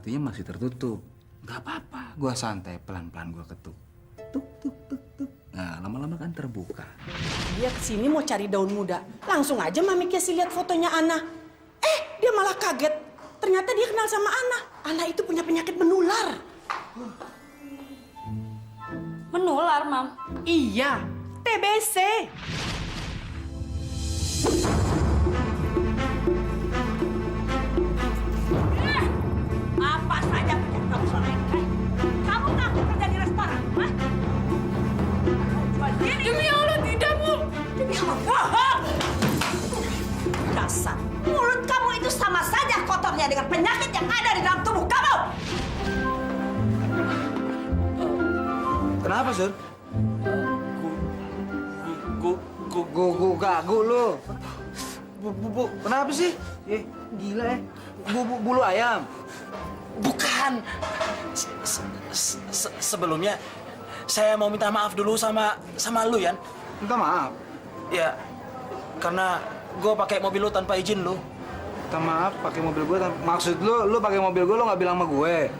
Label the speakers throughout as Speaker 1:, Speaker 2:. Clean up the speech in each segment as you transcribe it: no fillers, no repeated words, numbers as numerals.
Speaker 1: pintunya masih tertutup. Gak apa-apa, gue santai, pelan-pelan gue ketuk. Tuk, tuk, tuk, tuk. Nah, lama-lama kan terbuka.
Speaker 2: Dia kesini mau cari daun muda. Langsung aja Mami Kesi lihat fotonya Ana. Dia malah kaget. Ternyata dia kenal sama Ana. Ana itu punya penyakit menular.
Speaker 3: Menular, Mam?
Speaker 2: Iya, TBC.
Speaker 3: Apa saja kerjaan kamu selama ini? Kamu ngaku kerja di restoran, hah? Demi Allah, tidak, Bu. Demi Allah, bohong! Dasar, mulut kamu itu sama saja kotornya dengan penyakit yang ada di dalam tubuh kamu.
Speaker 1: Kenapa, Sur? Gagu lu. Bu, kenapa sih? Gila ya. Bulu ayam.
Speaker 4: Bukan. Sebelumnya saya mau minta maaf dulu sama lu, Yan.
Speaker 1: Minta maaf.
Speaker 4: Ya, karena gue pakai mobil lu tanpa izin lu.
Speaker 1: Minta maaf pakai mobil gue. Maksud lu pakai mobil gue, lu nggak bilang sama gue.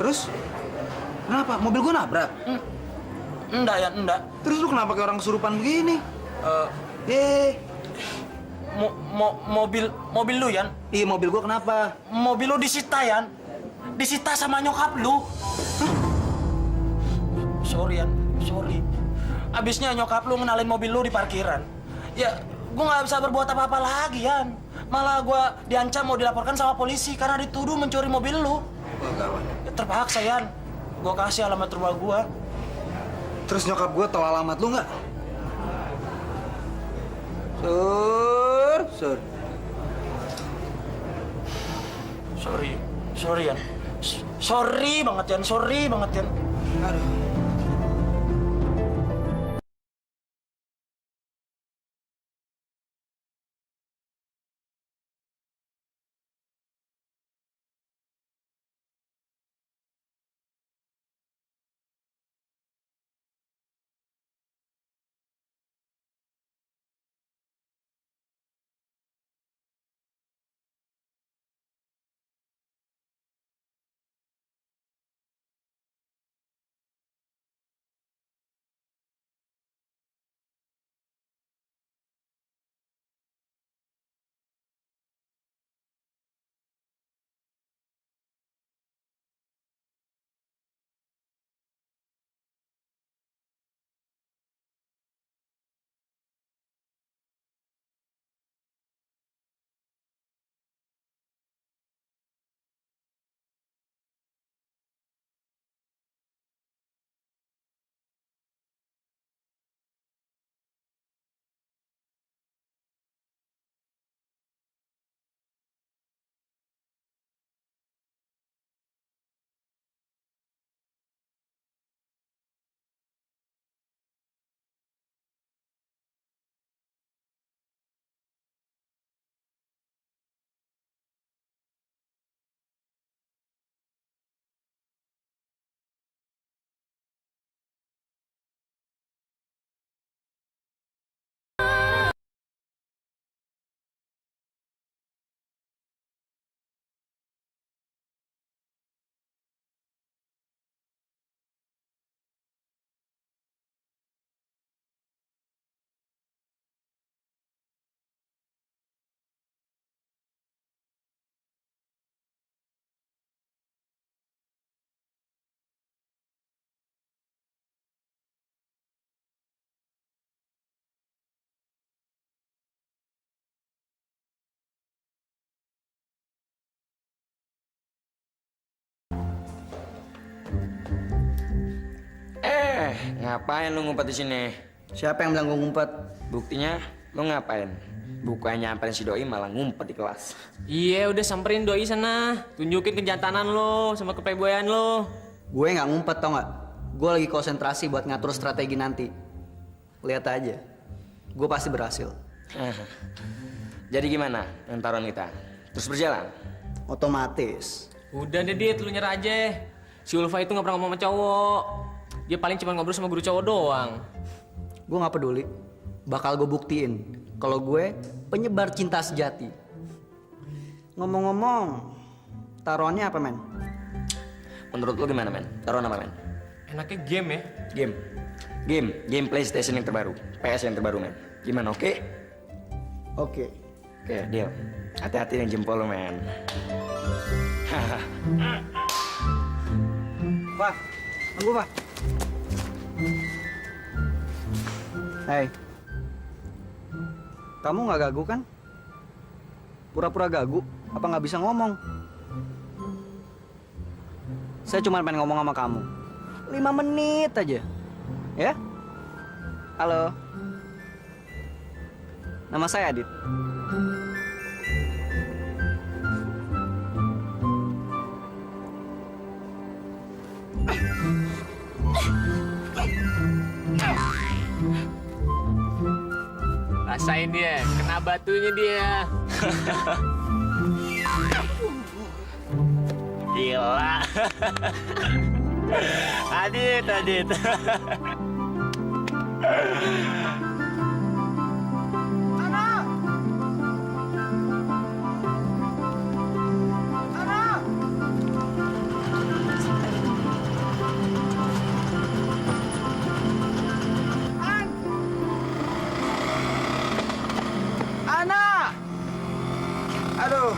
Speaker 1: Terus? Kenapa? Mobil gue nabrak?
Speaker 4: Enggak, Yan, enggak.
Speaker 1: Terus lu kenapa kayak orang kesurupan begini?
Speaker 4: Mobil lu, Yan.
Speaker 1: Iya, mobil gue kenapa?
Speaker 4: Mobil lu disita, Yan. Disita sama nyokap lu. Sorry, Yan. Sorry. Abisnya nyokap lu ngenalin mobil lu di parkiran. Ya, gue nggak bisa berbuat apa-apa lagi, Yan. Malah gue diancam mau dilaporkan sama polisi karena dituduh mencuri mobil lu. Ya, terpaksa, Yan. Gue kasih alamat rumah gue.
Speaker 1: Terus nyokap gue tahu alamat lu nggak? Sur.
Speaker 4: Sorry, Yan. Sorry banget, Yan.
Speaker 1: Aduh.
Speaker 5: Ngapain lu ngumpet di sini?
Speaker 6: Siapa yang bilang gue ngumpet?
Speaker 5: Buktinya lu ngapain? Bukannya nyamperin si Doi malah ngumpet di kelas.
Speaker 7: Iya, udah samperin Doi sana. Tunjukin kejantanan lo sama keplayboyan lo.
Speaker 6: Gue nggak ngumpet tau nggak? Gue lagi konsentrasi buat ngatur strategi nanti. Lihat aja, gue pasti berhasil.
Speaker 5: Jadi gimana taruhan kita? Terus berjalan?
Speaker 6: Otomatis.
Speaker 7: Udah deh, Dit, lu nyerah aja. Si Ulfa itu nggak pernah ngomong sama cowok. Dia paling cuma ngobrol sama guru cowok doang.
Speaker 6: Gue nggak peduli. Bakal gue buktiin kalau gue penyebar cinta sejati. Ngomong-ngomong, Taruhannya apa, men?
Speaker 5: Menurut lu gimana, men? Taruhan apa, men?
Speaker 7: Enaknya game ya.
Speaker 5: Game PlayStation yang terbaru, PS yang terbaru, men. Gimana, oke?
Speaker 6: Oke.
Speaker 5: Oke, deal. Hati-hati yang jempol lu, men.
Speaker 6: Pak, tunggu, Pak. Hei. Kamu nggak gagu kan? Pura-pura gagu, apa nggak bisa ngomong? Saya cuma pengen ngomong sama kamu. 5 menit aja. Ya? Halo. Nama saya Adit.
Speaker 7: Rasain dia, kena batunya dia.
Speaker 4: Gila. Adit.
Speaker 1: Ana! Aduh.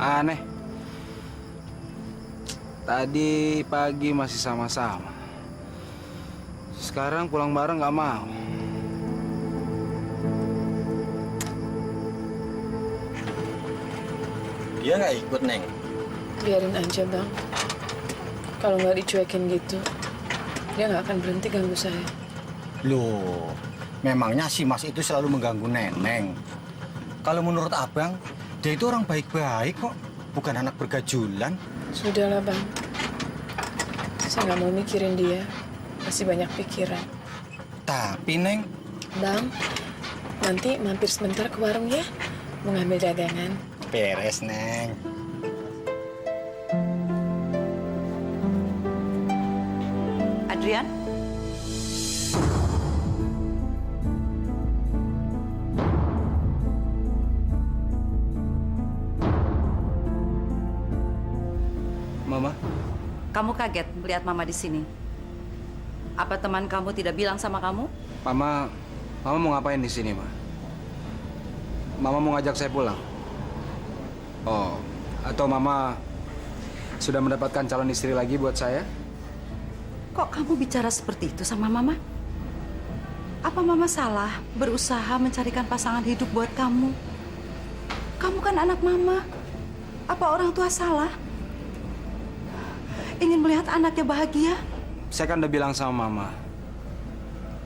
Speaker 1: Aneh. Tadi pagi masih sama-sama. Sekarang pulang bareng nggak mau.
Speaker 8: Dia nggak ikut, Neng.
Speaker 9: Biarin aja, Bang. Kalau nggak dicuekin gitu, dia nggak akan berhenti ganggu saya.
Speaker 8: Loh, memangnya si Mas itu selalu mengganggu Neneng. Kalau menurut Abang, dia itu orang baik-baik kok. Bukan anak bergajulan.
Speaker 9: Sudahlah, Bang. Saya nggak mau mikirin dia. Masih banyak pikiran.
Speaker 8: Tapi, Neng,
Speaker 9: Bang, nanti mampir sebentar ke warung ya. Mau ngambil dagangan.
Speaker 8: beres, Neng.
Speaker 3: Adrian?
Speaker 1: Mama,
Speaker 3: Kamu kaget melihat Mama di sini? Apa teman kamu tidak bilang sama kamu?
Speaker 1: Mama mau ngapain di sini, Ma? Mama mau ngajak saya pulang. Oh, atau Mama sudah mendapatkan calon istri lagi buat saya?
Speaker 3: Kok kamu bicara seperti itu sama Mama? Apa Mama salah berusaha mencarikan pasangan hidup buat kamu? Kamu kan anak Mama. Apa orang tua salah? Ingin melihat anaknya bahagia?
Speaker 1: Saya kan udah bilang sama Mama.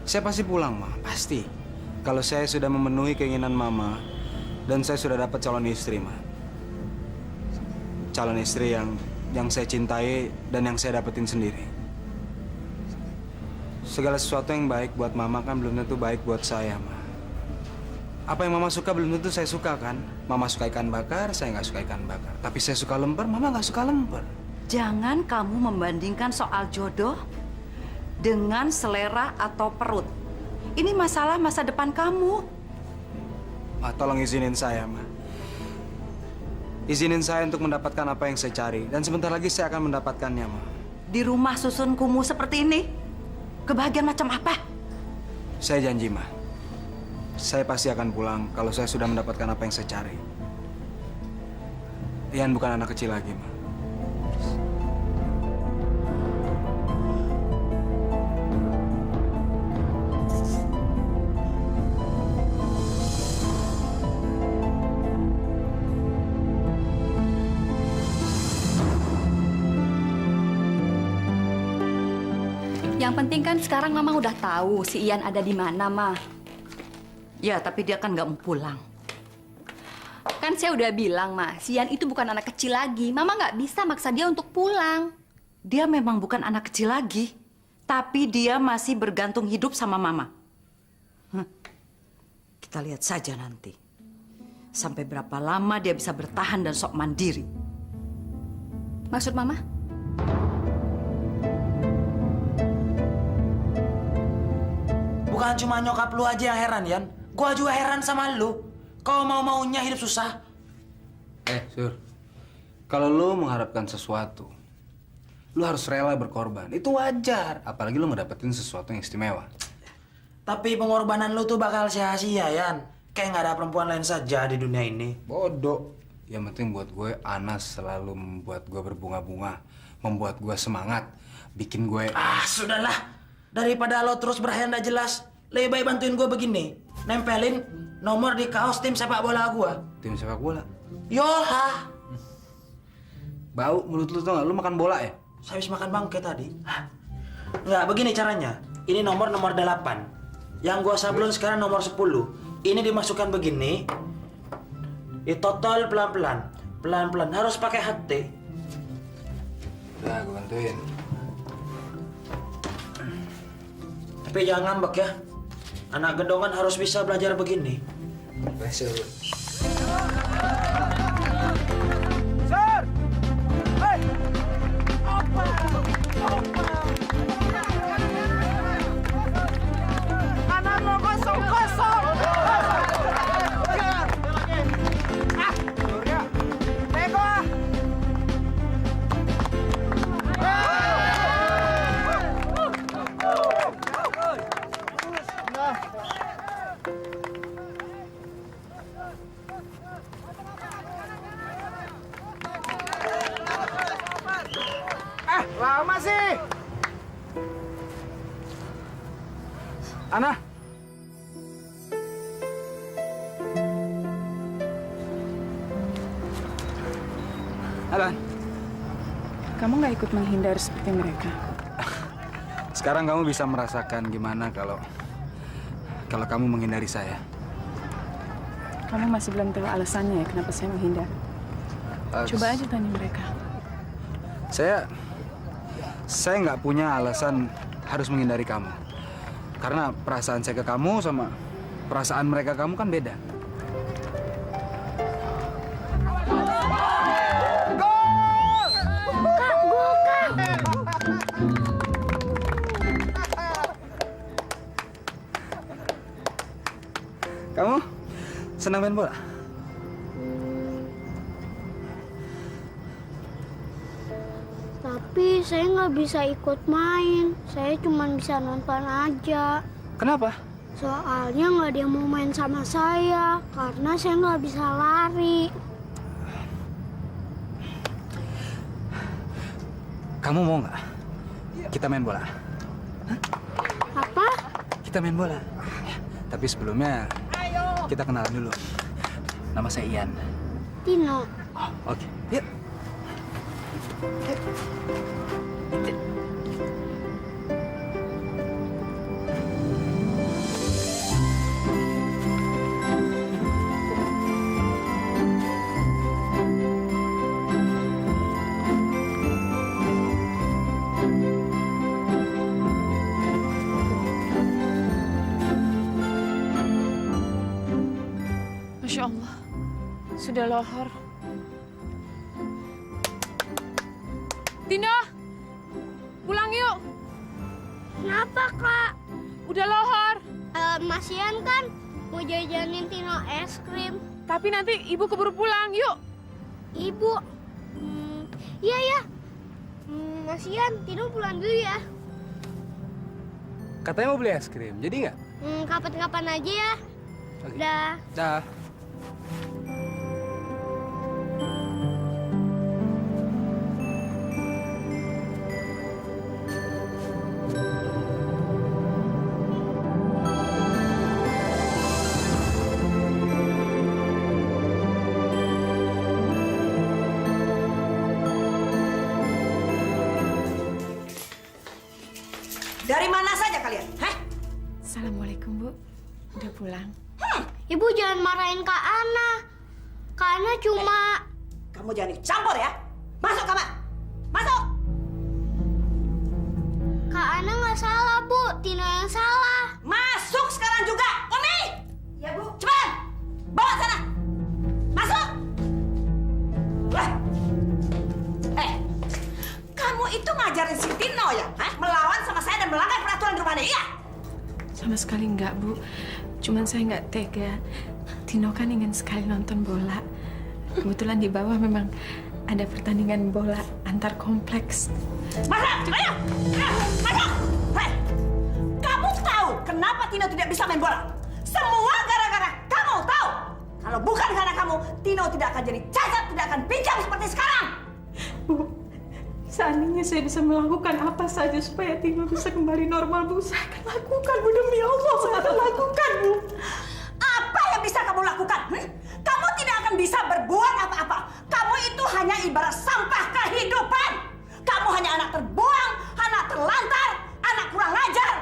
Speaker 1: Saya pasti pulang, Ma. Pasti. Kalau saya sudah memenuhi keinginan Mama dan saya sudah dapat calon istri, Ma. Calon istri yang saya cintai dan yang saya dapetin sendiri. Segala sesuatu yang baik buat Mama kan belum tentu baik buat saya, Ma. Apa yang Mama suka belum tentu saya suka, kan? Mama suka ikan bakar, saya nggak suka ikan bakar. Tapi saya suka lemper, Mama nggak suka lemper.
Speaker 3: Jangan kamu membandingkan soal jodoh dengan selera atau perut. Ini masalah masa depan kamu.
Speaker 1: Ma, tolong izinin saya, Ma. Izinin saya untuk mendapatkan apa yang saya cari. Dan sebentar lagi saya akan mendapatkannya, Ma.
Speaker 3: Di rumah susun kumuh seperti ini, kebahagiaan macam apa?
Speaker 1: Saya janji, Ma. Saya pasti akan pulang kalau saya sudah mendapatkan apa yang saya cari. Ian bukan anak kecil lagi, Ma.
Speaker 10: Yang penting kan sekarang Mama udah tahu si Ian ada di mana, Ma.
Speaker 3: Ya, tapi dia kan nggak mau pulang.
Speaker 10: Kan saya udah bilang, Ma, si Ian itu bukan anak kecil lagi. Mama nggak bisa maksa dia untuk pulang.
Speaker 3: Dia memang bukan anak kecil lagi, tapi dia masih bergantung hidup sama Mama. Kita lihat saja nanti. Sampai berapa lama dia bisa bertahan dan sok mandiri.
Speaker 10: Maksud Mama?
Speaker 4: Bukan cuma nyokap lu aja yang heran, Yan. Gua juga heran sama lu. Kau mau-maunya hidup susah.
Speaker 1: Sur. Kalau lu mengharapkan sesuatu, lu harus rela berkorban. Itu wajar. Apalagi lu ngedapetin sesuatu yang istimewa.
Speaker 4: Tapi pengorbanan lu tuh bakal sia-sia, Yan. Kayak nggak ada perempuan lain saja di dunia ini.
Speaker 1: Bodoh. Yang penting buat gue, Anas selalu membuat gue berbunga-bunga. Membuat gue semangat. Bikin gue...
Speaker 4: Sudahlah. Daripada lo terus berhayal nggak jelas, lebih baik bantuin gue begini. Nempelin nomor di kaos tim sepak bola gue.
Speaker 1: Tim sepak bola?
Speaker 4: Yoha.
Speaker 1: Bau mulut lu tau gak? Lu makan bola ya?
Speaker 4: Saya habis makan bangke tadi. Nggak, begini caranya. Ini nomor 8. Yang gua sablon sekarang nomor 10. Ini dimasukkan begini. Total pelan-pelan. Pelan-pelan. Harus pakai hati.
Speaker 1: Udah, gua bantuin.
Speaker 4: Tapi jangan ngambek ya. Anak gedongan harus bisa belajar begini.
Speaker 1: Besok.
Speaker 8: Lama sih.
Speaker 1: Ana. Alan.
Speaker 9: Kamu nggak ikut menghindar seperti mereka.
Speaker 1: Sekarang kamu bisa merasakan gimana kalau kamu menghindari saya.
Speaker 9: Kamu masih belum tahu alasannya ya kenapa saya menghindar. Coba aja tanya mereka.
Speaker 1: Saya nggak punya alasan harus menghindari kamu. Karena perasaan saya ke kamu sama perasaan mereka kamu kan beda. Kamu senang main bola?
Speaker 11: Tapi saya nggak bisa ikut main. Saya cuma bisa nonton aja.
Speaker 1: Kenapa?
Speaker 11: Soalnya nggak ada yang mau main sama saya. Karena saya nggak bisa lari.
Speaker 1: Kamu mau nggak kita main bola? Hah?
Speaker 11: Apa?
Speaker 1: Kita main bola. Ya, tapi sebelumnya kita kenalan dulu. Nama saya Ian.
Speaker 11: Tino.
Speaker 1: Oh, oke. Yuk.
Speaker 9: Masya Allah, sudah lohor. Tino, pulang yuk.
Speaker 11: Kenapa, Kak?
Speaker 9: Udah lohor.
Speaker 11: Mas Ian kan mau jajanin Tino es krim.
Speaker 9: Tapi nanti ibu keburu pulang, yuk.
Speaker 11: Ibu. Iya ya. Mas Ian, Tino pulang dulu ya.
Speaker 1: Katanya mau beli es krim, jadi nggak?
Speaker 11: Kapan-kapan aja ya.
Speaker 1: Oke.
Speaker 11: Dah.
Speaker 1: Dah.
Speaker 3: Dari mana saja kalian? Hah?
Speaker 9: Assalamualaikum, Bu. Udah pulang.
Speaker 11: Ibu jangan marahin Kak Ana. Kak Ana cuma...
Speaker 3: Kamu jangan ikut campur ya. Masuk kamar. Masuk.
Speaker 11: Kak Ana nggak salah, Bu. Tino yang salah.
Speaker 3: Masuk sekarang juga. Umi. Ya, Bu. Cepat. Bawa sana. Masuk. Kamu itu ngajarin si Tino ya? Hah? Melawan sama saya dan melanggar peraturan rumah ini, iya?
Speaker 9: Sama sekali enggak, Bu. Cuman saya nggak tega. Tino kan ingin sekali nonton bola. Kebetulan di bawah memang ada pertandingan bola antar kompleks.
Speaker 2: Masuk! Ayo! Masuk! Hei! Kamu tahu kenapa Tino tidak bisa main bola? Semua gara-gara kamu tahu! Kalau bukan karena kamu, Tino tidak akan jadi cacat, tidak akan pincang seperti sekarang!
Speaker 9: Bu, seandainya saya bisa melakukan apa saja supaya Tino bisa kembali normal, Bu, saya akan lakukan, Bu. Demi Allah, saya akan lakukan, Bu.
Speaker 2: Apa yang bisa kamu lakukan? Kamu tidak akan bisa berbuat apa-apa. Kamu itu hanya ibarat sampah kehidupan. Kamu hanya anak terbuang, anak terlantar, anak kurang ajar.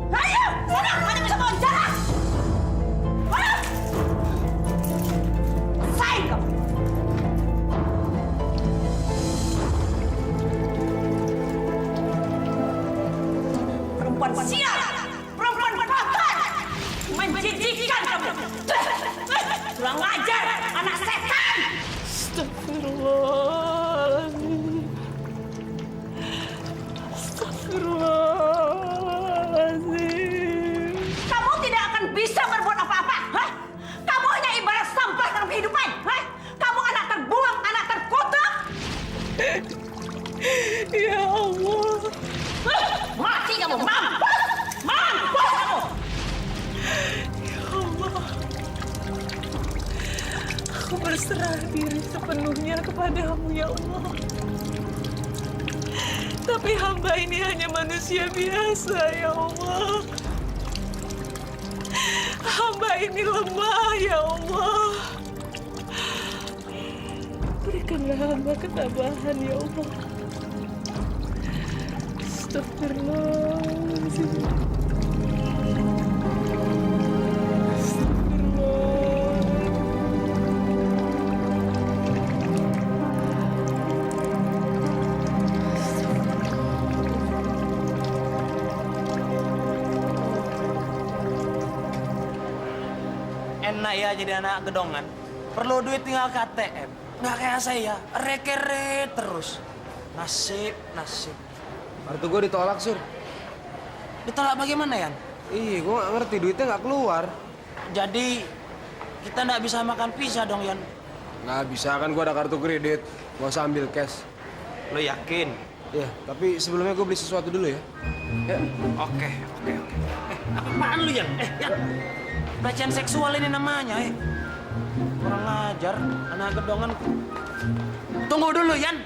Speaker 2: Ayo, sana, hanya bisa bawa jalan. Mana? Sain kamu. Perempuan sial, perempuan kotor, menjijikkan kamu. Kurang ajar, anak setan.
Speaker 9: Astagfirullahaladzim. Astagfirullahaladzim.
Speaker 2: Kamu tidak akan bisa berbuat apa-apa. Hah? Kamu hanya ibarat sampah dalam kehidupan. Hah? Kamu anak terbuang, anak terkutuk.
Speaker 9: Ya Allah.
Speaker 2: Mati kamu, mampus! Mampus kamu!
Speaker 9: Ya Allah. Aku berserah diri sepenuhnya kepadamu, ya Allah. Tapi hamba ini hanya manusia biasa, ya Allah. Hamba ini lemah, ya Allah. Berikanlah hamba ketabahan, ya Allah. Astagfirullahaladzim.
Speaker 4: Enak ya jadi anak gedongan. Perlu duit tinggal KTM. Nggak kayak saya, rekere terus. Nasib.
Speaker 1: Kartu gue ditolak, Sur.
Speaker 4: Ditolak bagaimana, Yan?
Speaker 1: Iya, gue nggak ngerti. Duitnya nggak keluar.
Speaker 4: Jadi, kita nggak bisa makan pizza dong, Yan?
Speaker 1: Nggak bisa, kan gue ada kartu kredit. Gak usah ambil cash.
Speaker 4: Lo yakin?
Speaker 1: Iya, tapi sebelumnya gue beli sesuatu dulu ya. Ya.
Speaker 4: Oke. Apaan lu, Yan? Yan. Pelecehan seksual ini namanya, kurang ajar, anak gedongan. Tunggu dulu, Yan.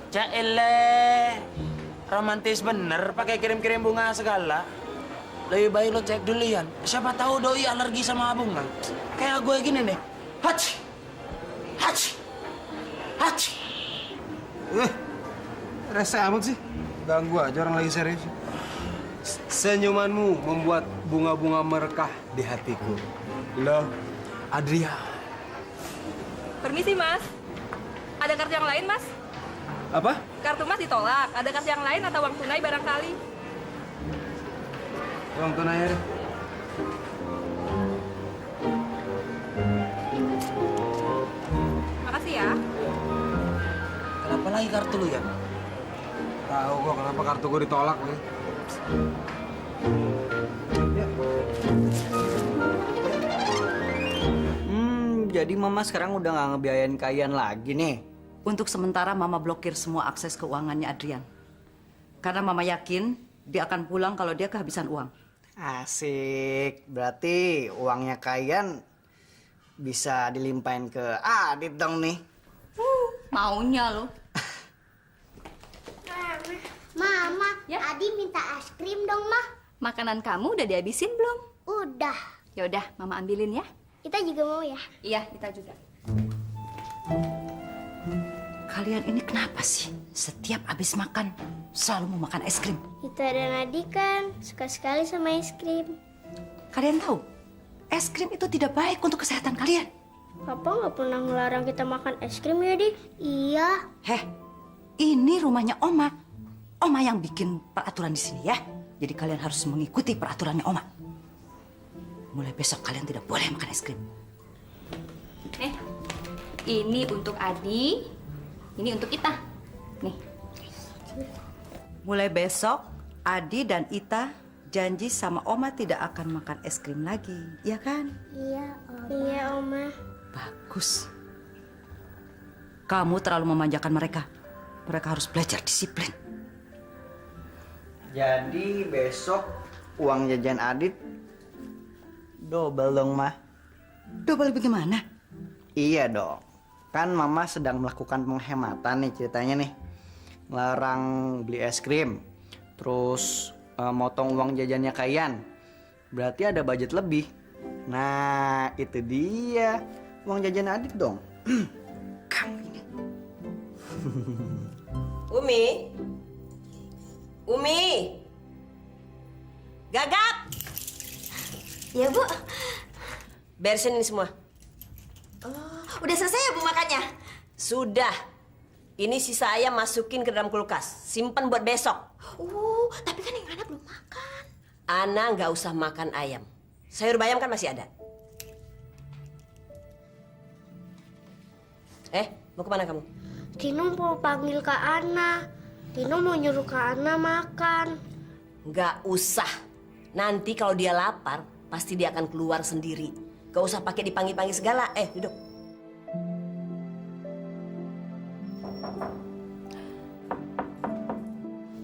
Speaker 4: Jaelah. Romantis bener, pakai kirim-kirim bunga segala. Lebih baik lo cek dulu, Yan. Siapa tahu doi alergi sama bunga. Kayak gue gini nih. Hachi.
Speaker 1: Rese amat sih. Ganggu aja orang lagi serius. Senyumanmu membuat bunga-bunga merekah di hatiku. Lo, Adria.
Speaker 10: Permisi, Mas. Ada kartu yang lain, Mas?
Speaker 1: Apa?
Speaker 10: Kartu Mas ditolak. Ada kartu yang lain atau uang tunai barangkali?
Speaker 1: Uang tunai ya.
Speaker 10: Makasih ya.
Speaker 4: Kenapa lagi kartu lu, Yan?
Speaker 1: Tahu gua kenapa kartu gua ditolak nih.
Speaker 6: Jadi mama sekarang udah nggak ngebiayain kalian lagi nih.
Speaker 3: Untuk sementara Mama blokir semua akses keuangannya Adrian. Karena Mama yakin dia akan pulang kalau dia kehabisan uang.
Speaker 6: Asik, berarti uangnya kalian bisa dilimpahin ke Adit dong nih.
Speaker 10: Maunya lo.
Speaker 11: Mama,
Speaker 10: Ya?
Speaker 11: Adi minta es krim dong, Ma.
Speaker 10: Makanan kamu udah dihabisin belum?
Speaker 11: Udah.
Speaker 10: Ya udah, Mama ambilin ya.
Speaker 11: Kita juga mau ya?
Speaker 10: Iya, kita juga.
Speaker 3: Kalian ini kenapa sih? Setiap habis makan selalu mau makan es krim.
Speaker 11: Kita dan Adi kan suka sekali sama es krim.
Speaker 3: Kalian tahu, es krim itu tidak baik untuk kesehatan kalian.
Speaker 11: Papa nggak pernah ngelarang kita makan es krim ya, Di? Iya.
Speaker 3: Heh, ini rumahnya Oma. Oma yang bikin peraturan di sini ya. Jadi kalian harus mengikuti peraturannya Oma. Mulai besok kalian tidak boleh makan es krim.
Speaker 10: Ini untuk Adi, ini untuk Ita. Nih.
Speaker 3: Mulai besok, Adi dan Ita janji sama Oma tidak akan makan es krim lagi, ya kan?
Speaker 11: Iya, Oma. Iya, Oma.
Speaker 3: Bagus. Kamu terlalu memanjakan mereka. Mereka harus belajar disiplin.
Speaker 6: Jadi besok uang jajan Adit double dong, Mah.
Speaker 3: Double bagaimana?
Speaker 6: Iya dong. Kan Mama sedang melakukan penghematan nih ceritanya nih. Ngelarang beli es krim. Terus motong uang jajannya Kayan. Berarti ada budget lebih. Nah, itu dia. Uang jajan Adit dong.
Speaker 3: Kamu ini.
Speaker 2: Umi, Gagap.
Speaker 11: Ya, Bu.
Speaker 2: Beresin ini semua.
Speaker 11: Udah selesai ya, Bu, makannya?
Speaker 2: Sudah. Ini sisa ayam masukin ke dalam kulkas. Simpen buat besok.
Speaker 11: Tapi kan yang anak belum makan.
Speaker 2: Ana nggak usah makan ayam. Sayur bayam kan masih ada. Mau kemana kamu?
Speaker 11: Tino mau panggil Kak Ana. Tino mau nyuruh Kak Ana makan.
Speaker 2: Nggak usah. Nanti kalau dia lapar, pasti dia akan keluar sendiri. Gak usah pakai dipanggil-panggil segala. Duduk.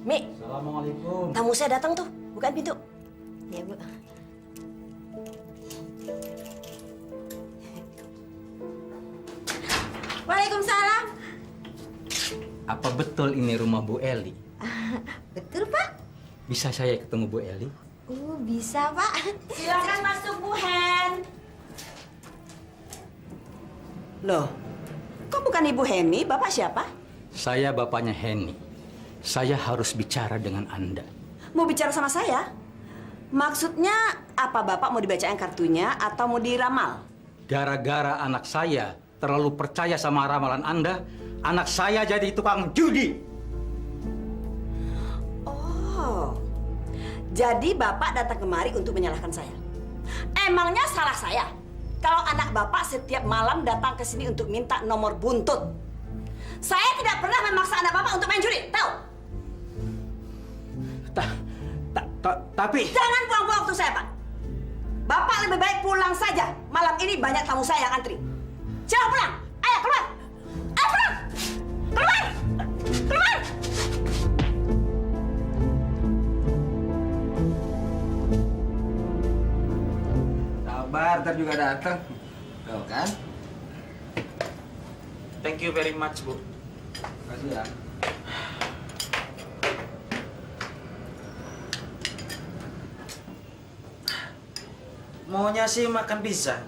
Speaker 2: Mi.
Speaker 8: Assalamualaikum.
Speaker 2: Tamu saya datang tuh. Bukain pintu.
Speaker 11: Ya, Bu. Waalaikumsalam.
Speaker 8: Apa betul ini rumah Bu Eli?
Speaker 11: Betul, Pak?
Speaker 8: Bisa saya ketemu Bu Eli?
Speaker 11: Bisa, Pak.
Speaker 2: Silakan masuk, Bu Hen. Loh, kok bukan Ibu Heni? Bapak siapa?
Speaker 8: Saya bapaknya Henny. Saya harus bicara dengan Anda.
Speaker 2: Mau bicara sama saya? Maksudnya apa Bapak mau dibacain kartunya atau mau diramal?
Speaker 8: Gara-gara anak saya terlalu percaya sama ramalan Anda, anak saya jadi tukang judi.
Speaker 2: Oh, jadi Bapak datang kemari untuk menyalahkan saya? Emangnya salah saya kalau anak Bapak setiap malam datang ke sini untuk minta nomor buntut? Saya tidak pernah memaksa anak Bapak untuk main judi, tahu?
Speaker 8: Tapi...
Speaker 2: Jangan buang-buang waktu saya, Pak. Bapak lebih baik pulang saja. Malam ini banyak tamu saya yang antri. Siapa pulang? Ayo, keluar! Ayo, pulang! Keluar! Keluar!
Speaker 1: Sabar, ntar juga datang. Tuh kan?
Speaker 4: Thank you very much, Bu.
Speaker 1: Makasih ya.
Speaker 4: Maunya sih makan pizza.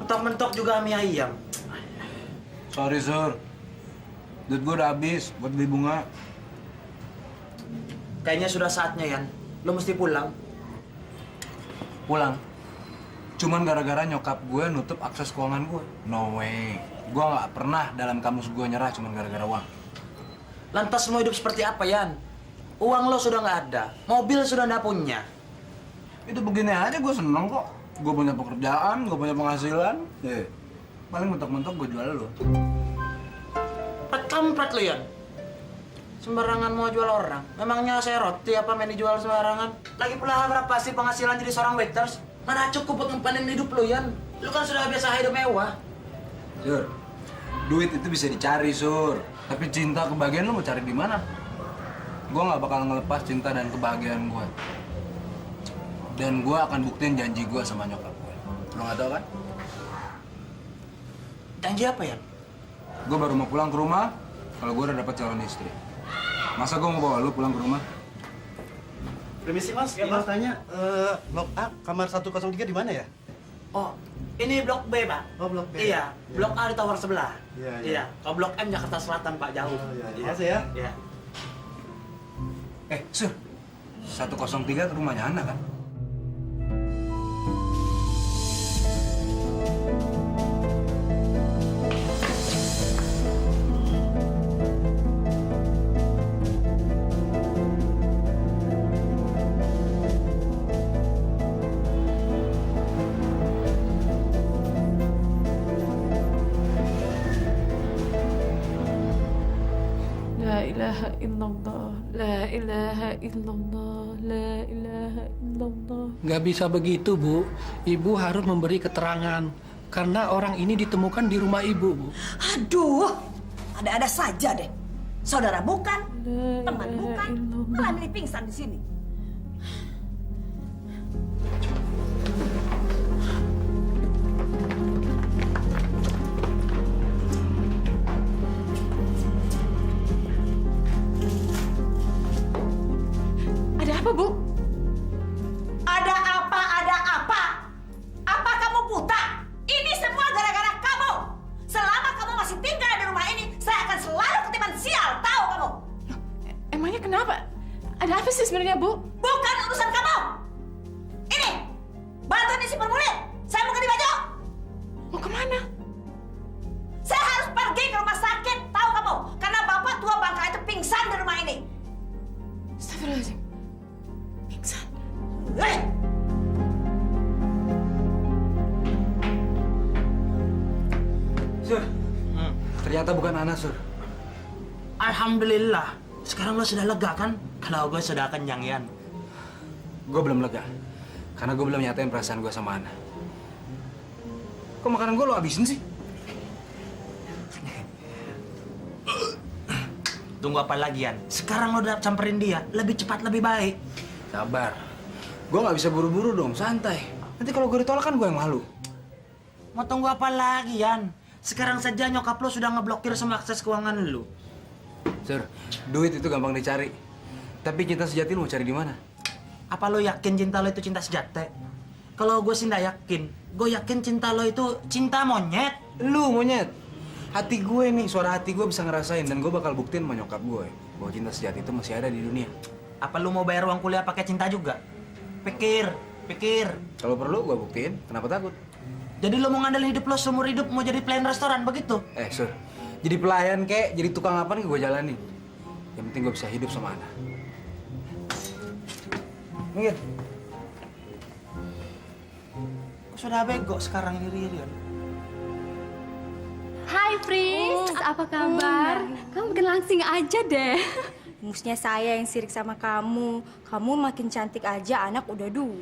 Speaker 4: Mentok-mentok juga mie ayam.
Speaker 1: Sorry, Sur. Duit gue udah habis buat beli bunga.
Speaker 4: Kayaknya sudah saatnya, Yan. Lo mesti pulang.
Speaker 1: Pulang. Cuman gara-gara nyokap gue nutup akses keuangan gue. No way. Gue nggak pernah dalam kamus gue nyerah cuman gara-gara uang.
Speaker 4: Lantas mau hidup seperti apa, Yan? Uang lo sudah nggak ada. Mobil sudah nggak punya.
Speaker 1: Itu begini aja gue seneng kok. Gue punya pekerjaan, gue punya penghasilan. Paling mentok-mentok gue jual lo.
Speaker 4: Kampret lo, Yan. Sembarangan mau jual orang. Memangnya saya roti apa main dijual sembarangan? Lagi pula berapa sih penghasilan jadi seorang waiters? Mana cukup buat ngempanin hidup lo, Yan? Lo kan sudah biasa hidup mewah.
Speaker 1: Sur, duit itu bisa dicari, Sur. Tapi cinta, kebahagiaan lo mau cari di mana? Gue nggak bakal ngelepas cinta dan kebahagiaan gue. Dan gue akan buktiin janji gue sama nyokap gue. Lo nggak tahu kan?
Speaker 4: Janji apa, Yan?
Speaker 1: Gue baru mau pulang ke rumah kalau gue udah dapat calon istri. Masa gue mau bawa lu pulang ke rumah?
Speaker 12: Permisi, Mas.
Speaker 4: Ya,
Speaker 12: Mau
Speaker 4: Mas.
Speaker 12: tanya, blok A, kamar 103 di mana ya?
Speaker 4: Oh, ini blok B, Pak.
Speaker 12: Oh, blok B.
Speaker 4: Iya, blok A di tower sebelah.
Speaker 12: Iya.
Speaker 4: Kalau blok M Jakarta Selatan, Pak, jauh.
Speaker 12: Oh, iya. Makasih ya.
Speaker 4: Iya.
Speaker 1: Sur, 103 ke rumahnya Ana kan?
Speaker 9: La ilaha illallah, la ilaha illallah, la ilaha illallah.
Speaker 13: Nggak bisa begitu, Bu. Ibu harus memberi keterangan. Karena orang ini ditemukan di rumah Ibu, Bu.
Speaker 2: Aduh, ada-ada saja deh. Saudara bukan, teman bukan, malah milih pingsan di sini.
Speaker 9: Ada apa, Bu?
Speaker 2: Ada apa, ada apa? Apa kamu buta? Ini semua gara-gara kamu. Selama kamu masih tinggal di rumah ini, saya akan selalu ketiban sial, tahu kamu?
Speaker 9: Emangnya kenapa? Ada apa sih sebenarnya, Bu?
Speaker 2: Bukan urusan kamu. Ini, bantuin isi formulir. Saya mau ganti baju.
Speaker 9: Mau kemana?
Speaker 2: Saya harus pergi ke rumah sakit, tahu kamu? Karena bapak tua bangka itu pingsan di rumah ini.
Speaker 9: Astagfirullahaladzim. Pingsan.
Speaker 1: Sur, ternyata bukan Ana, Sur.
Speaker 4: Alhamdulillah. Sekarang lo sudah lega kan? Kalau gue sudah kenyang, Yan.
Speaker 1: Gue belum lega. Karena gue belum nyatain perasaan gue sama Ana. Kok makanan gue lo habisin sih?
Speaker 4: Tunggu apa lagi, Yan? Sekarang lo udah samperin dia. Lebih cepat, lebih baik.
Speaker 1: Sabar. Gue nggak bisa buru-buru dong, santai. Nanti kalau gue ditolak kan gue yang malu.
Speaker 4: Mau tunggu apa lagi, Yan? Sekarang saja nyokap lo sudah ngeblokir semua akses keuangan lo.
Speaker 1: Sur, duit itu gampang dicari. Tapi cinta sejati lo mau cari di mana?
Speaker 4: Apa lo yakin cinta lo itu cinta sejati? Kalau gue sih nggak yakin. Gue yakin cinta lo itu cinta monyet.
Speaker 1: Lu monyet. Hati gue nih, suara hati gue bisa ngerasain. Dan gue bakal buktiin sama nyokap gue bahwa cinta sejati itu masih ada di dunia.
Speaker 4: Apa lu mau bayar uang kuliah pakai cinta juga? Pikir.
Speaker 1: Kalau perlu gue buktiin, kenapa takut?
Speaker 4: Jadi lo mau ngandelin hidup lo seumur hidup mau jadi pelayan restoran begitu?
Speaker 1: Sur, jadi pelayan kek, jadi tukang apa nih gue jalanin. Yang penting gue bisa hidup sama Ana. Mungkin.
Speaker 4: Sudah bego sekarang iri-irian.
Speaker 10: Hai Pris, apa kabar? Kamu bikin langsing aja deh.
Speaker 11: Musnya saya yang sirik sama kamu. Kamu makin cantik aja, anak udah 2.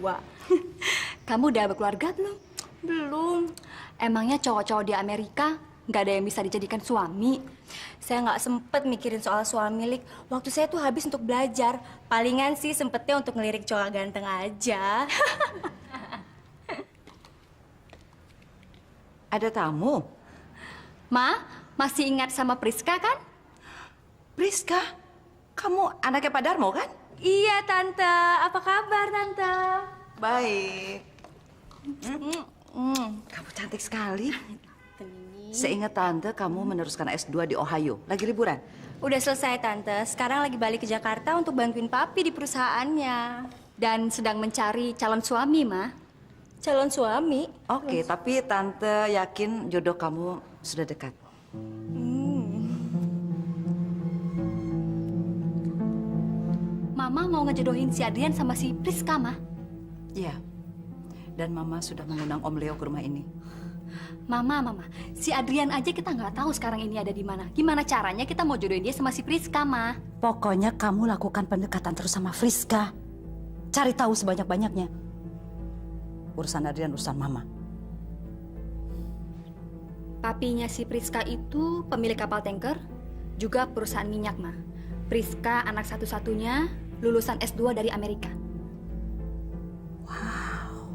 Speaker 10: Kamu udah berkeluarga belum?
Speaker 11: Belum.
Speaker 10: Emangnya cowok-cowok di Amerika nggak ada yang bisa dijadikan suami?
Speaker 11: Saya nggak sempet mikirin soal suami, Lik. Waktu saya tuh habis untuk belajar. Palingan sih sempetnya untuk ngelirik cowok ganteng aja.
Speaker 3: Ada tamu?
Speaker 10: Ma, masih ingat sama Priska kan?
Speaker 3: Priska? Kamu anaknya Pak Darmo kan?
Speaker 11: Iya, Tante. Apa kabar, Tante?
Speaker 3: Baik. Kamu cantik sekali. Seingat Tante, kamu meneruskan S2 di Ohio. Lagi liburan?
Speaker 11: Udah selesai, Tante. Sekarang lagi balik ke Jakarta untuk bantuin Papi di perusahaannya.
Speaker 10: Dan sedang mencari calon suami, Ma.
Speaker 11: Calon suami?
Speaker 3: Oke, tapi Tante yakin jodoh kamu sudah dekat.
Speaker 10: Mama mau ngejodohin si Adrian sama si Priska, Ma.
Speaker 3: Iya. Dan Mama sudah mengundang Om Leo ke rumah ini.
Speaker 10: Mama, si Adrian aja kita nggak tahu sekarang ini ada di mana. Gimana caranya kita mau jodohin dia sama si Priska, Ma?
Speaker 3: Pokoknya kamu lakukan pendekatan terus sama Friska. Cari tahu sebanyak-banyaknya. Urusan Adrian, urusan Mama.
Speaker 10: Papinya si Priska itu pemilik kapal tanker, juga perusahaan minyak, Ma. Priska anak satu-satunya lulusan S2 dari Amerika.
Speaker 3: Wow,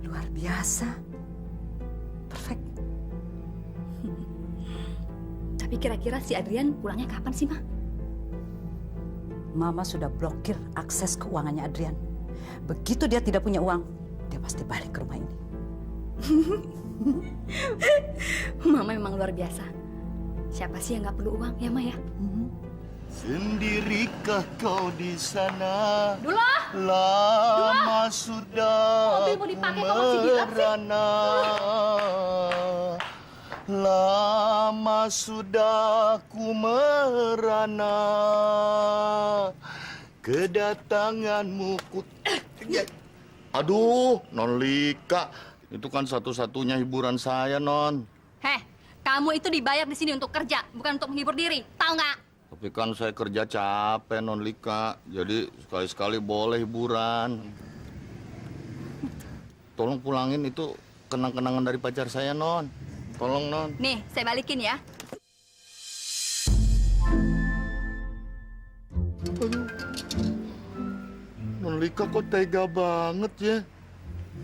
Speaker 3: luar biasa. Perfect.
Speaker 10: Tapi kira-kira si Adrian pulangnya kapan sih, Ma?
Speaker 3: Mama sudah blokir akses keuangannya Adrian. Begitu dia tidak punya uang, dia pasti balik ke rumah ini.
Speaker 10: Mama memang luar biasa. Siapa sih yang nggak perlu uang, ya, Ma ya?
Speaker 14: Sendirikah kau di sana?
Speaker 10: Dula!
Speaker 14: Lama sudah
Speaker 10: Mobil mau dipakai kok masih gelap sih?
Speaker 14: merana. Lama sudah ku merana. Kedatanganmu ku... Aduh, Non Lika. Itu kan satu-satunya hiburan saya, Non.
Speaker 10: Heh, kamu itu dibayar di sini untuk kerja, bukan untuk menghibur diri. Tahu nggak?
Speaker 14: Tapi kan saya kerja capek, Non Lika. Jadi sekali-sekali boleh hiburan. Tolong pulangin itu kenang-kenangan dari pacar saya, Non. Tolong, Non.
Speaker 10: Nih, saya balikin ya.
Speaker 14: Non Lika kok tega banget ya?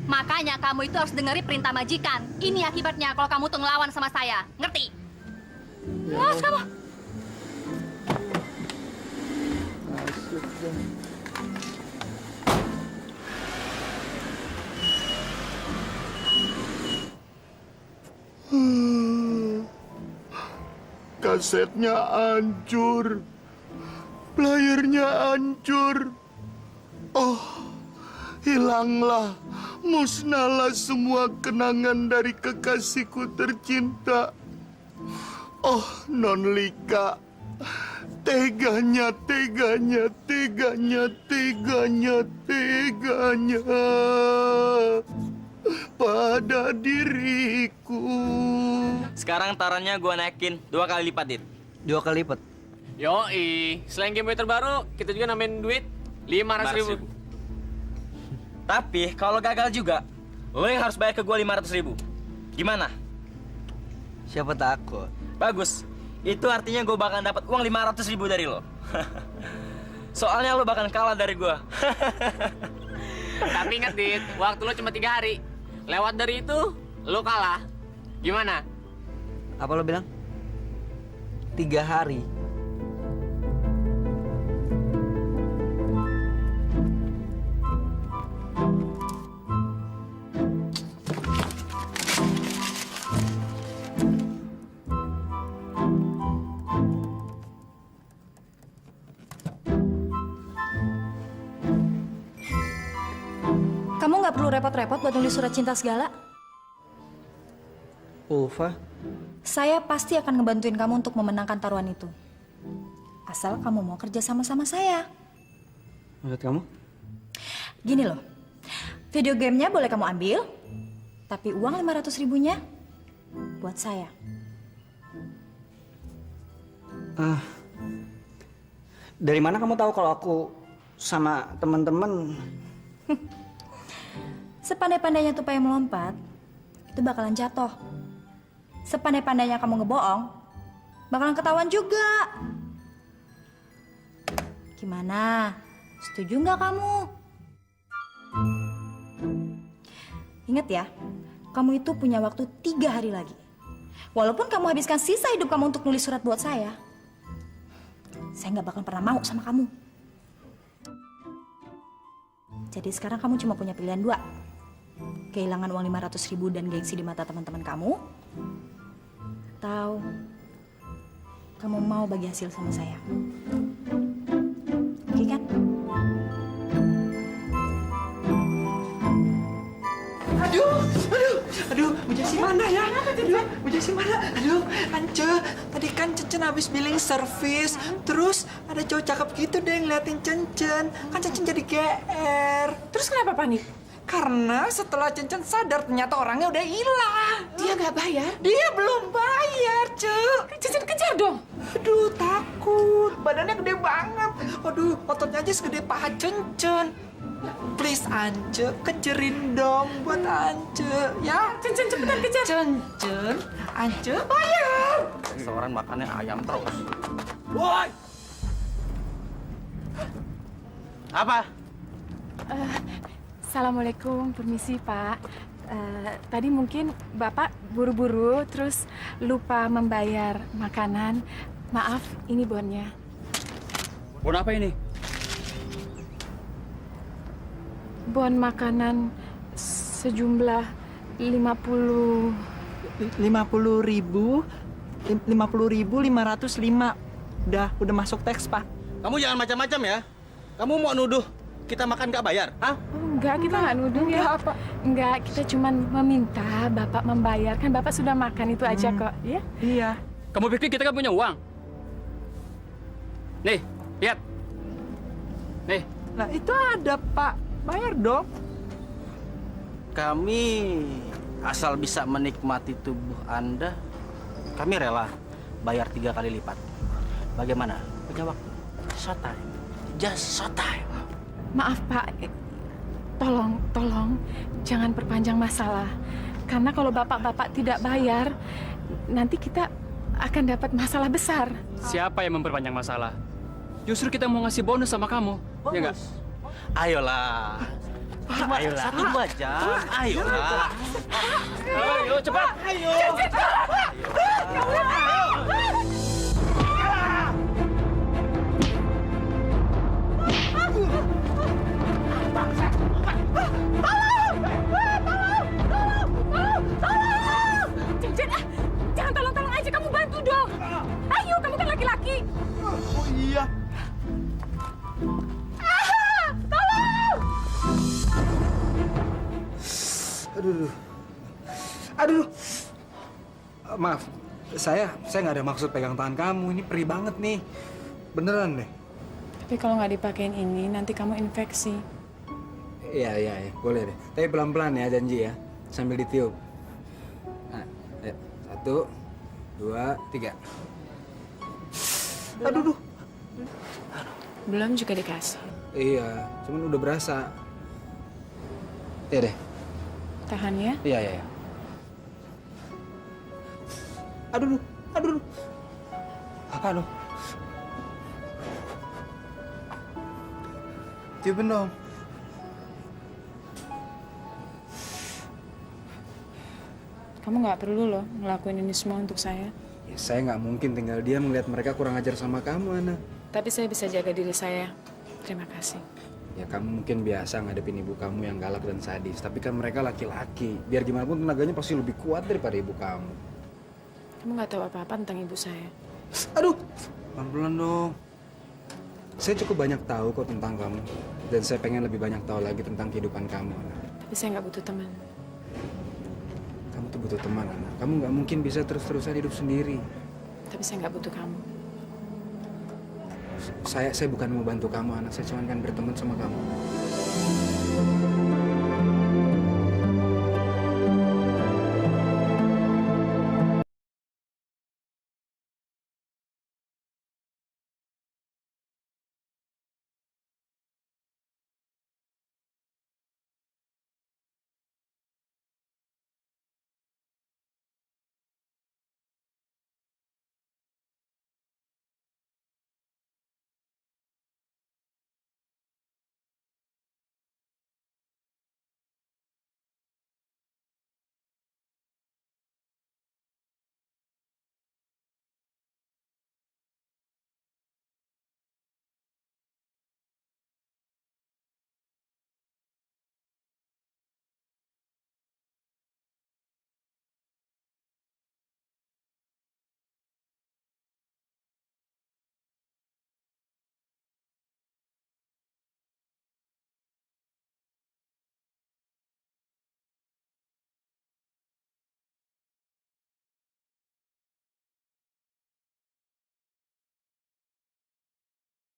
Speaker 10: Makanya kamu itu harus dengerin perintah majikan. Ini akibatnya kalau kamu tuh ngelawan sama saya. Ngerti? Mas, kamu.
Speaker 14: Kasetnya hancur. Playernya hancur. Oh, hilanglah, musnahlah semua kenangan dari kekasihku tercinta. Oh, Non Lika, teganya pada diriku.
Speaker 5: Sekarang taruhannya gue naikin 2 kali lipat, Dit.
Speaker 6: 2 kali lipat.
Speaker 7: Yoi, selain Game Boy terbaru, kita juga nambahin duit 500.000.
Speaker 5: Tapi kalau gagal juga, lo yang harus bayar ke gue 500.000. Gimana?
Speaker 6: Siapa takut?
Speaker 5: Bagus. Itu artinya gue bakal dapat uang 500.000 dari lo. Soalnya lo bakal kalah dari gue.
Speaker 7: Tapi ingat, Dit, waktu lo cuma 3 hari. Lewat dari itu, lo kalah. Gimana?
Speaker 6: Apa lo bilang? 3 hari.
Speaker 11: Kamu nggak perlu repot-repot buat nulis surat cinta segala.
Speaker 6: Ulfa,
Speaker 11: Saya pasti akan ngebantuin kamu untuk memenangkan taruhan itu. Asal kamu mau kerja sama-sama saya.
Speaker 6: menurut kamu?
Speaker 11: Gini loh, video gamenya boleh kamu ambil, tapi uang 500.000-nya buat saya.
Speaker 6: Dari mana kamu tahu kalau aku sama teman-teman?
Speaker 11: Sepandai-pandainya tupai melompat, itu bakalan jatuh. Sepandai-pandainya kamu ngebohong, bakalan ketahuan juga. Gimana? Setuju nggak kamu? Ingat ya, kamu itu punya waktu 3 hari lagi. Walaupun kamu habiskan sisa hidup kamu untuk nulis surat buat saya nggak bakal pernah mau sama kamu. Jadi sekarang kamu cuma punya pilihan 2. Kehilangan uang 500.000 dan gengsi di mata teman-teman kamu, atau kamu mau bagi hasil sama saya. Oke kan?
Speaker 15: Aduh, Bu Jessy mana ya? Aduh, Bu Jessy mana? Aduh, Ance, tadi kan Cencen habis billing servis, terus ada cowok cakep gitu deh ngeliatin Cencen. Kan Cencen jadi GR. Terus kenapa panik? Karena setelah Cencen sadar ternyata orangnya udah hilang. Dia nggak bayar? Dia belum bayar, Cek. Cencen kejar dong. Aduh, takut. Badannya gede banget. Aduh, ototnya aja segede paha Cencen. Please, Ance, kejarin dong buat Ance, ya? Cencen, cepetan kejar. Cencen, Ance, bayar.
Speaker 6: Restoran makannya ayam terus.
Speaker 15: Woi!
Speaker 6: Apa?
Speaker 9: Assalamualaikum, permisi Pak. Tadi mungkin Bapak buru-buru terus lupa membayar makanan. Maaf, ini bonnya.
Speaker 1: Bon apa ini?
Speaker 9: Bon makanan sejumlah 50.000.
Speaker 15: 50.505. Udah masuk teks, Pak.
Speaker 12: Kamu jangan macam-macam ya. Kamu mau nuduh kita makan nggak bayar? Hah?
Speaker 9: Enggak, kita nggak nuduh ya. Enggak, kita cuma meminta Bapak membayar. Kan Bapak sudah makan itu aja kok, ya?
Speaker 15: Iya.
Speaker 1: Kamu pikir kita kan punya uang? Nih, lihat. Nih.
Speaker 15: Nah, itu ada, Pak. Bayar dong.
Speaker 12: Kami asal bisa menikmati tubuh Anda, kami rela bayar 3 kali lipat. Bagaimana?
Speaker 4: jawab. Showtime. Just showtime.
Speaker 9: Maaf Pak, tolong jangan perpanjang masalah. Karena kalau bapak-bapak tidak bayar, nanti kita akan dapat masalah besar.
Speaker 16: Siapa yang memperpanjang masalah? Justru kita mau ngasih bonus sama kamu, ya nggak?
Speaker 4: Ayolah. Cuma
Speaker 5: Ayolah.
Speaker 4: 1 aja. Ayolah.
Speaker 16: Ayo cepat.
Speaker 4: Ayo.
Speaker 9: Cincin, jangan tolong-tolong aja, kamu bantu dong. Ayo, kamu kan laki-laki.
Speaker 12: Oh iya.
Speaker 9: Tolong!
Speaker 1: Aduh. Maaf, saya nggak ada maksud pegang tangan kamu. Ini perih banget nih. Beneran deh.
Speaker 9: Tapi kalau nggak dipakein ini, nanti kamu infeksi.
Speaker 1: Iya, boleh deh. Tapi pelan-pelan ya, janji ya. Sambil ditiup. Nah, ya. 1, 2, 3. Aduh.
Speaker 9: Belum juga dikasih.
Speaker 1: Iya, cuman udah berasa. Iya deh.
Speaker 9: Tahan ya.
Speaker 1: Iya. Aduh. Apa dong? Tiupin dong.
Speaker 9: Kamu nggak perlu loh ngelakuin ini semua untuk saya.
Speaker 1: Ya, saya nggak mungkin tinggal diam melihat mereka kurang ajar sama kamu, Ana.
Speaker 9: Tapi saya bisa jaga diri saya. Terima kasih.
Speaker 1: Ya, kamu mungkin biasa ngadepin ibu kamu yang galak dan sadis. Tapi kan mereka laki-laki. Biar gimana pun tenaganya pasti lebih kuat daripada ibu kamu.
Speaker 9: Kamu nggak tahu apa-apa tentang ibu saya.
Speaker 1: Aduh, pelan-pelan dong. Saya cukup banyak tahu kok tentang kamu. Dan saya pengen lebih banyak tahu lagi tentang kehidupan kamu, Ana.
Speaker 9: Tapi saya nggak butuh teman.
Speaker 1: Kamu tuh butuh teman, Ana. Kamu nggak mungkin bisa terus-terusan hidup sendiri.
Speaker 9: Tapi saya nggak butuh kamu.
Speaker 1: Saya bukan mau bantu kamu, Ana. Saya cuma kan berteman sama kamu.